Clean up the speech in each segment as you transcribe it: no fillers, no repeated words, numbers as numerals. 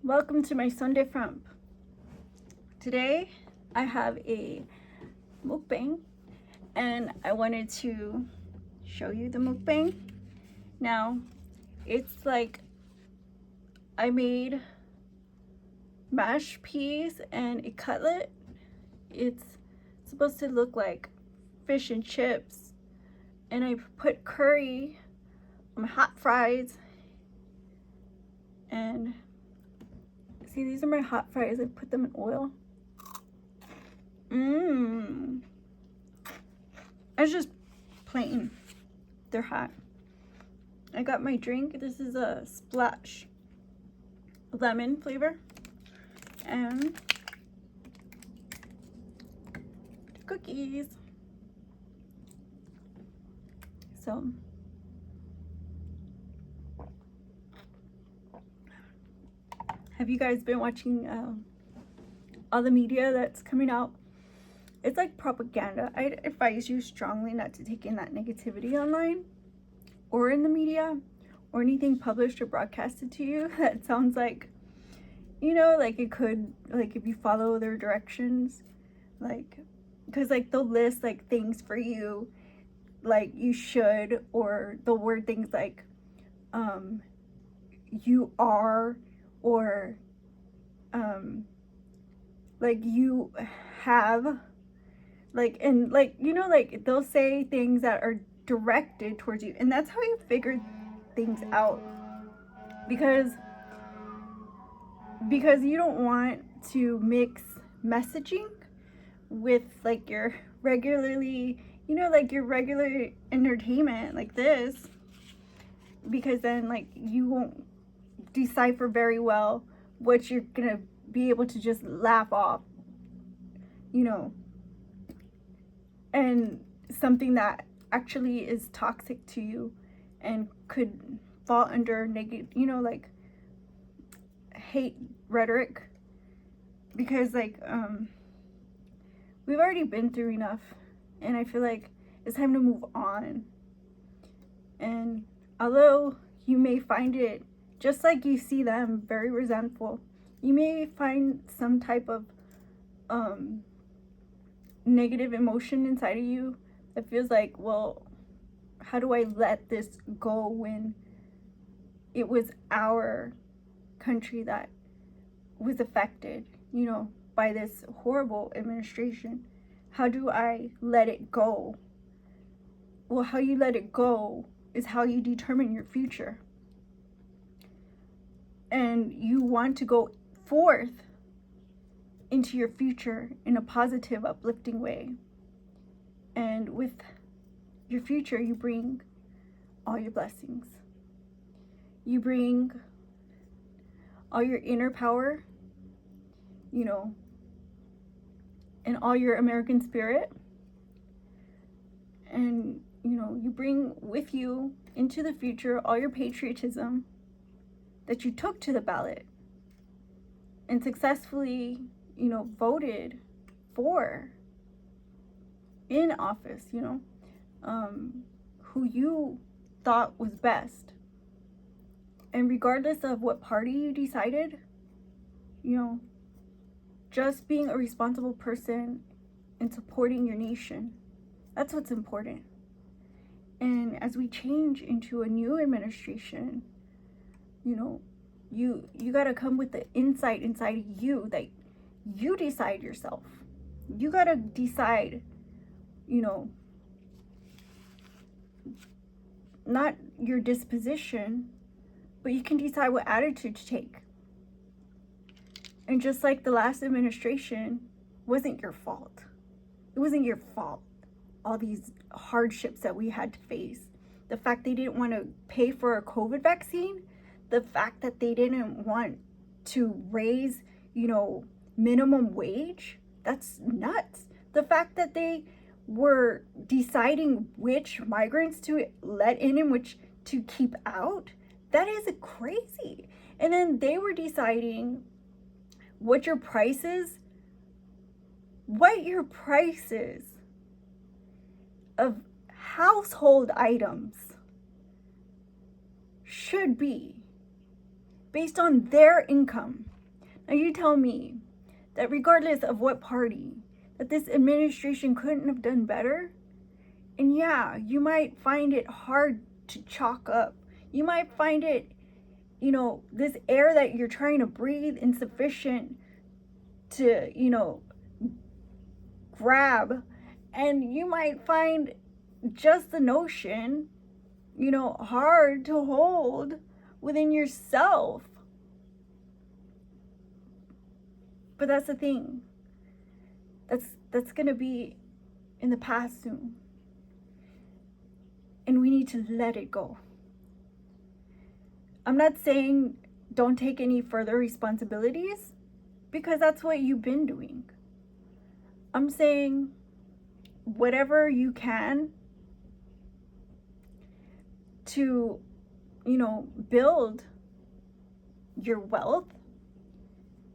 Welcome to my Sunday Frump. Today I have a mukbang and I wanted to show you the mukbang. Now it's like I made mashed peas and a cutlet. It's supposed to look like fish and chips, and I put curry on my hot fries. And see, these are my hot fries. I put them in oil. It's just plain. They're hot. I got my drink. This is a splash lemon flavor. And cookies. So have you guys been watching all the media that's coming out? It's like propaganda. I advise you strongly not to take in that negativity online or in the media or anything published or broadcasted to you that sounds like, you know, like it could, like if you follow their directions, like, because like they'll list like things for you like you should, or the word things like you are, or like you have, like, and like, you know, like they'll say things that are directed towards you, and that's how you figure things out, because you don't want to mix messaging with like your regularly, you know, like your regular entertainment like this, because then like you won't decipher very well what you're gonna be able to just laugh off, you know, and something that actually is toxic to you and could fall under negative, you know, like hate rhetoric, because like we've already been through enough, and I feel like it's time to move on. And although you may find it, just like you see them, very resentful, you may find some type of negative emotion inside of you that feels like, well, how do I let this go when it was our country that was affected, you know, by this horrible administration? How do I let it go? Well, how you let it go is how you determine your future. And you want to go forth into your future in a positive, uplifting way. And with your future, you bring all your blessings. You bring all your inner power, you know, and all your American spirit. And, you know, you bring with you into the future all your patriotism that you took to the ballot and successfully, you know, voted for in office, you know, who you thought was best. And regardless of what party you decided, you know, just being a responsible person and supporting your nation, that's what's important. And as we change into a new administration, you know, you got to come with the insight inside of you that you decide yourself. You got to decide, you know, not your disposition, but you can decide what attitude to take. And just like the last administration wasn't your fault. It wasn't your fault. All these hardships that we had to face. The fact they didn't want to pay for a COVID vaccine. The fact that they didn't want to raise, you know, minimum wage. That's nuts. The fact that they were deciding which migrants to let in and which to keep out. That is crazy. And then they were deciding what your prices of household items should be based on their income. Now you tell me that regardless of what party, that this administration couldn't have done better? And yeah, you might find it hard to chalk up. You might find it, you know, this air that you're trying to breathe insufficient to, you know, grab. And you might find just the notion, you know, hard to hold within yourself. But that's the thing. That's going to be in the past soon. And we need to let it go. I'm not saying don't take any further responsibilities, because that's what you've been doing. I'm saying whatever you can to, you know, build your wealth,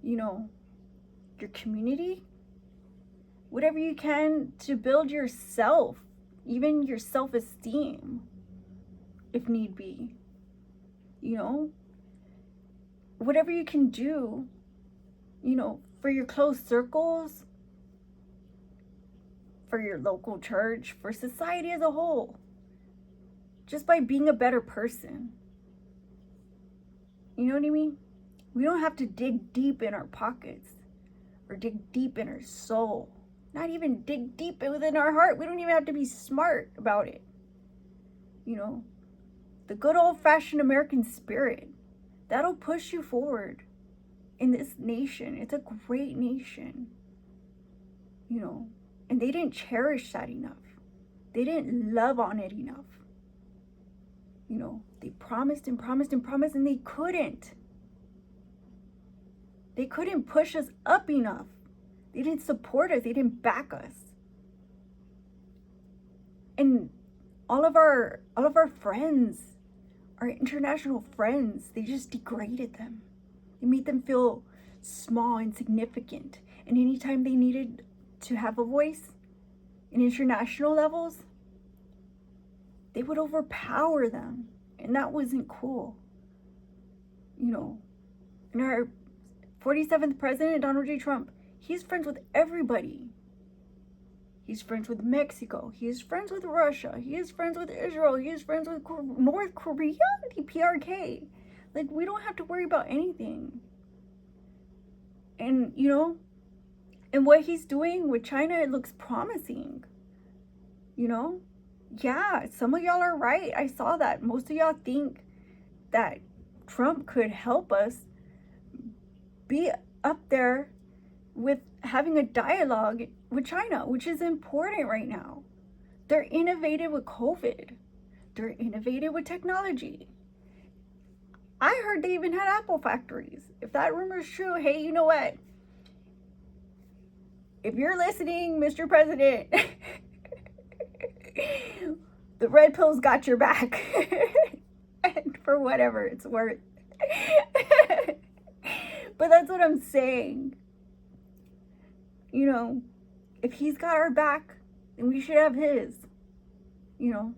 you know, your community, whatever you can to build yourself, even your self-esteem, if need be, you know, whatever you can do, you know, for your close circles, for your local church, for society as a whole, just by being a better person. You know what I mean? We don't have to dig deep in our pockets or dig deep in our soul. Not even dig deep within our heart. We don't even have to be smart about it. You know, the good old-fashioned American spirit, that'll push you forward in this nation. It's a great nation, you know, and they didn't cherish that enough. They didn't love on it enough. You know, they promised and promised and promised, and they couldn't. They couldn't push us up enough. They didn't support us. They didn't back us. And all of our friends, our international friends, they just degraded them. They made them feel small, insignificant. And anytime they needed to have a voice in international levels, they would overpower them. And that wasn't cool. You know, and our 47th president, Donald J. Trump, he's friends with everybody. He's friends with Mexico. He is friends with Russia. He is friends with Israel. He is friends with North Korea, the PRK. Like, we don't have to worry about anything. And, you know, and what he's doing with China, it looks promising. You know? Yeah, some of y'all are right. I saw that. Most of y'all think that Trump could help us be up there with having a dialogue with China, which is important right now. They're innovative with COVID. They're innovative with technology. I heard they even had Apple factories. If that rumor is true, hey, you know what? If you're listening, Mr. President, the red pill's got your back. And for whatever it's worth. But that's what I'm saying. You know, if he's got our back, then we should have his. You know.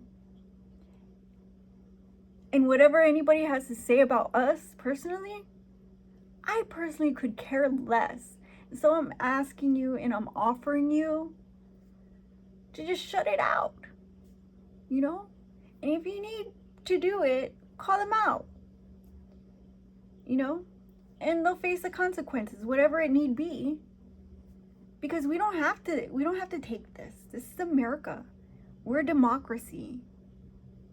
And whatever anybody has to say about us personally, I personally could care less. So I'm asking you and I'm offering you to just shut it out. You know? And if you need to do it, call them out. You know? And they'll face the consequences, whatever it need be. Because we don't have to take this. This is America. We're a democracy.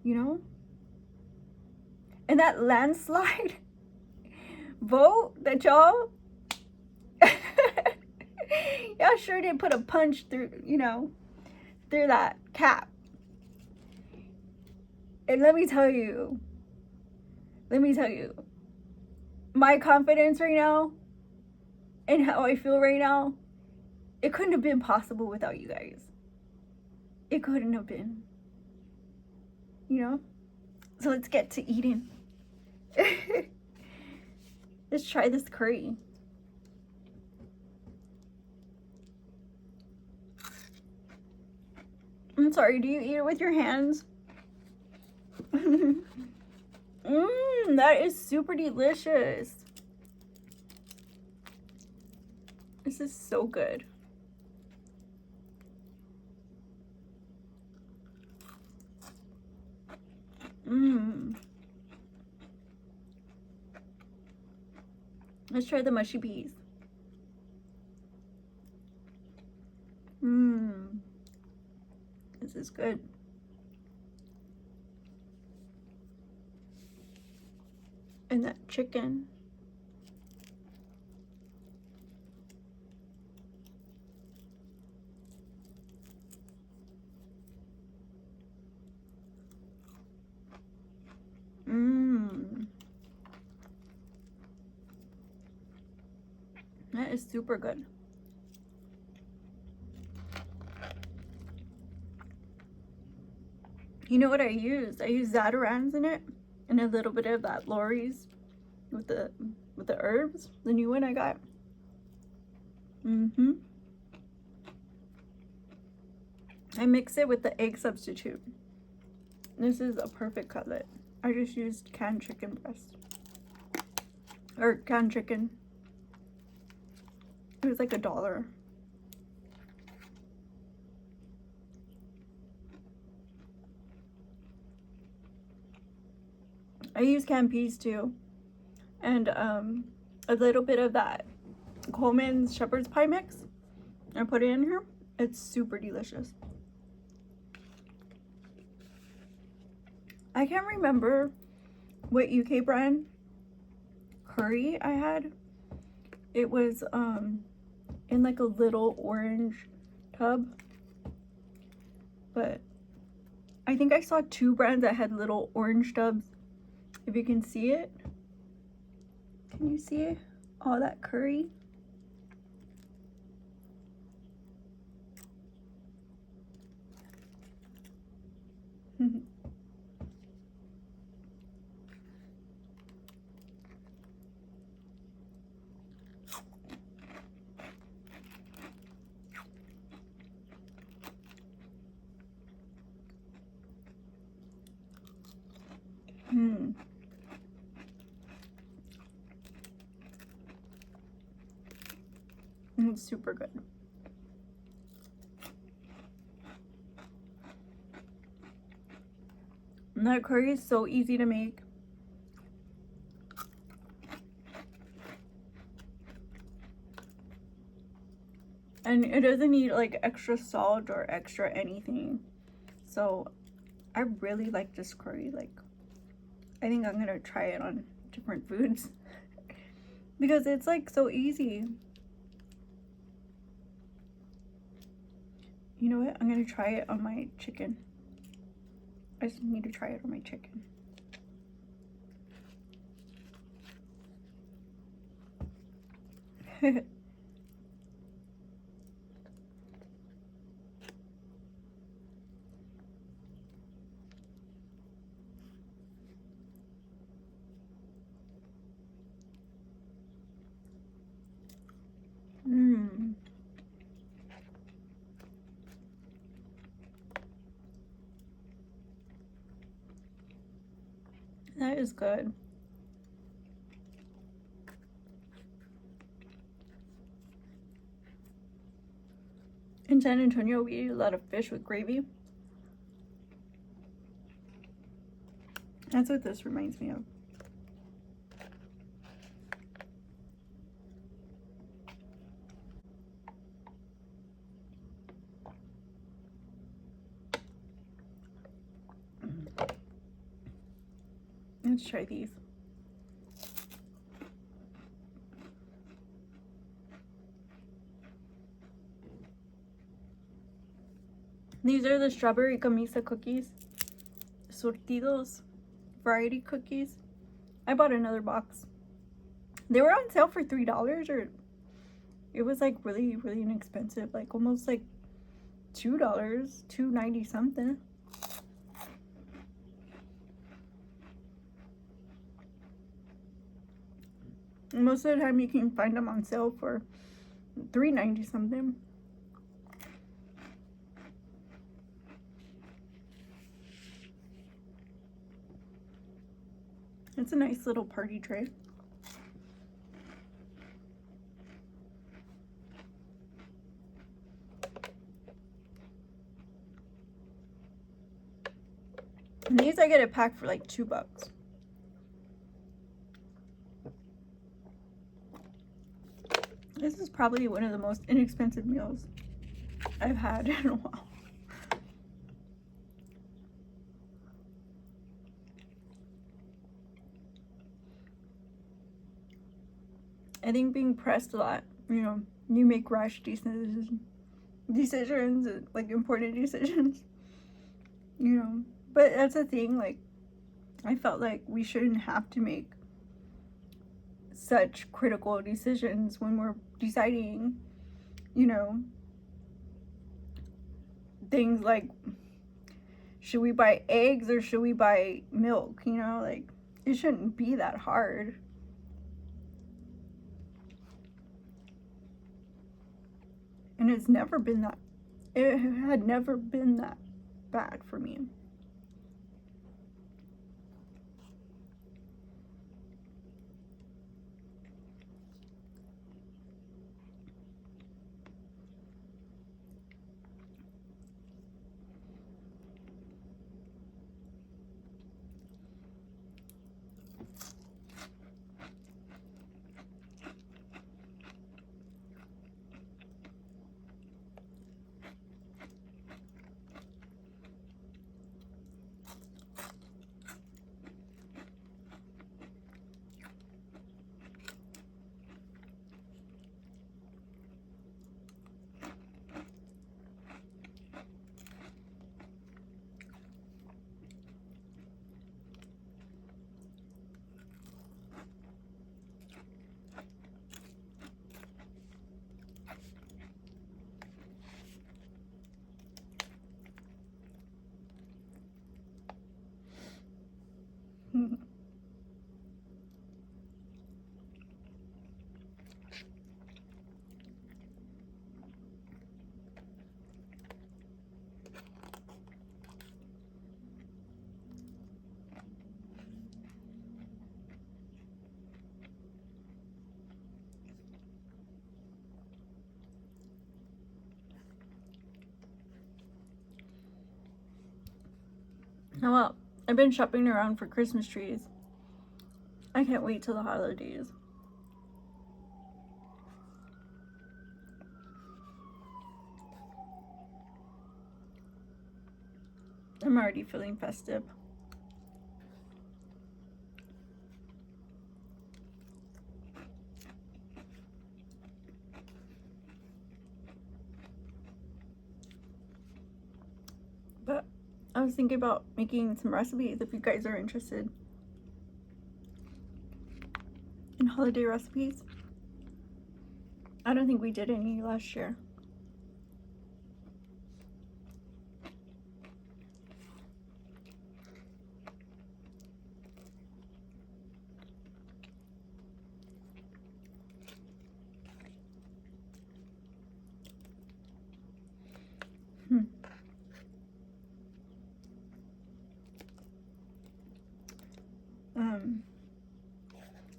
You know? And that landslide vote that y'all sure did put a punch through, you know, through that cap. And let me tell you, my confidence right now and how I feel right now, it couldn't have been possible without you guys. It couldn't have been. You know? So let's get to eating. Let's try this curry. I'm sorry, do you eat it with your hands? That is super delicious. This is so good. Mmm. Let's try the mushy peas. Mmm. This is good. And that chicken. Mmm. That is super good. You know what I use? I use Zatarans in it and a little bit of that Lori's with the herbs, the new one I got. I mix it with the egg substitute. This is a perfect cutlet. I just used canned chicken breast. Or canned chicken. It was like $1. I use canned peas too. And a little bit of that Coleman's shepherd's pie mix. I put it in here. It's super delicious. I can't remember what UK brand curry I had. It was in like a little orange tub, but I think I saw 2 brands that had little orange tubs. If you can see it, can you see it? All that curry. It's super good. And that curry is so easy to make. And it doesn't need like extra salt or extra anything. So I really like this curry. Like, I think I'm gonna try it on different foods because it's like so easy. You know what? I'm gonna try it on my chicken. I just need to try it on my chicken. That is good. In San Antonio, we eat a lot of fish with gravy. That's what this reminds me of. Let's try these. These are the strawberry camisa cookies. Surtidos variety cookies. I bought another box. They were on sale for $3, or it was like really inexpensive, like almost like $2, $2.90 something. Most of the time you can find them on sale for $3.90 something. It's a nice little party tray. These I get a pack for like $2. This is probably one of the most inexpensive meals I've had in a while. I think being pressed a lot, you know, you make rash decisions, like important decisions, you know. But that's the thing, like, I felt like we shouldn't have to make such critical decisions when we're deciding, you know, things like, should we buy eggs or should we buy milk, you know, like, it shouldn't be that hard. And it had never been that bad for me. Oh, well, I've been shopping around for Christmas trees. I can't wait till the holidays. I'm already feeling festive. But I was thinking about making some recipes if you guys are interested in holiday recipes. I don't think we did any last year.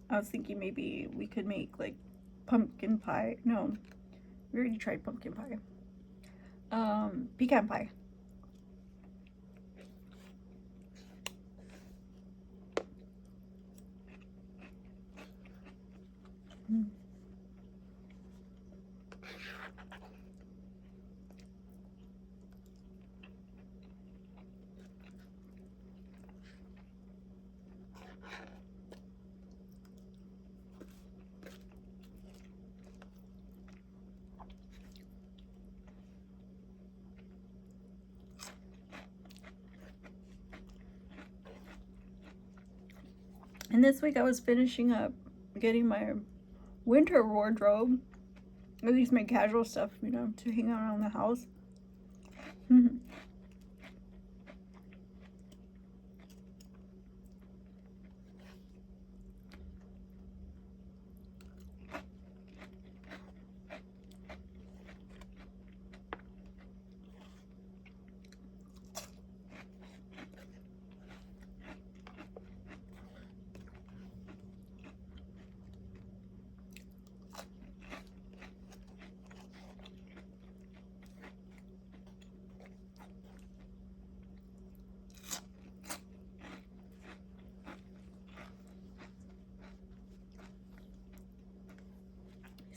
I was thinking maybe we could make like pumpkin pie. No, we already tried pumpkin pie. Pecan pie. And this week I was finishing up getting my winter wardrobe, at least my casual stuff, you know, to hang out around the house.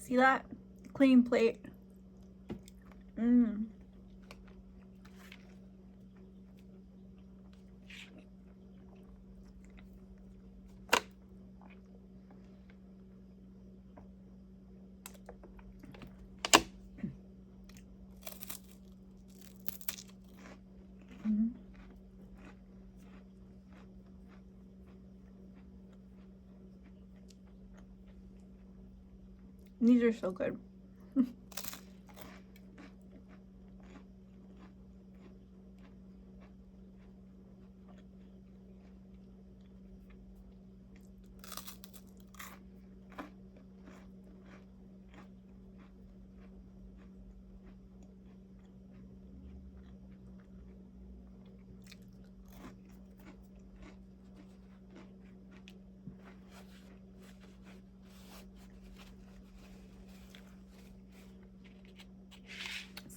See that? Clean plate. Mmm. These are so good.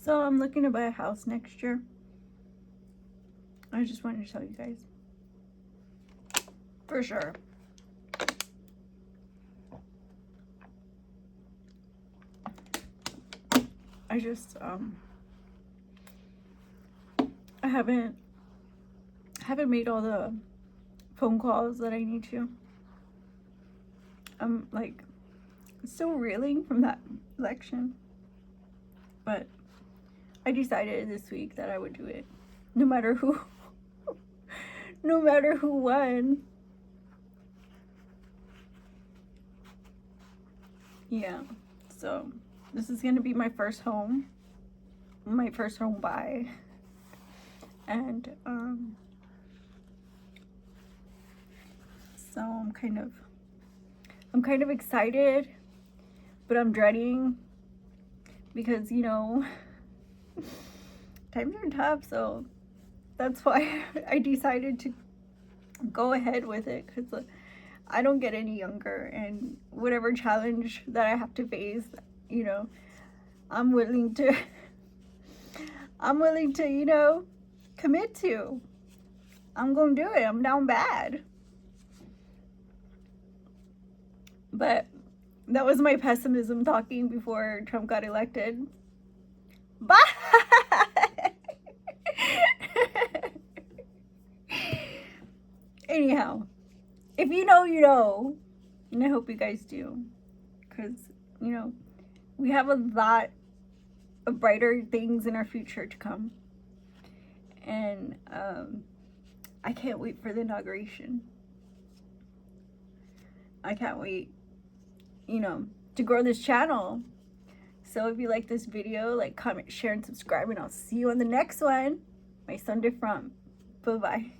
So I'm looking to buy a house next year. I just wanted to tell you guys. For sure. I just I haven't made all the phone calls that I need to. I'm like still reeling from that election. But I decided this week that I would do it. No matter who no matter who won. Yeah. So this is gonna be my first home buy. And so I'm kind of excited, but I'm dreading because, you know, times are tough, so that's why I decided to go ahead with it, because I don't get any younger, and whatever challenge that I have to face, you know, I'm willing to, you know, commit to. I'm gonna do it. I'm down bad. But that was my pessimism talking before Trump got elected. Bye! Anyhow, if you know, you know. And I hope you guys do. Because, you know, we have a lot of brighter things in our future to come. And I can't wait for the inauguration. I can't wait, you know, to grow this channel. So if you like this video, like, comment, share, and subscribe, and I'll see you on the next one. My Sunday from. Bye-bye.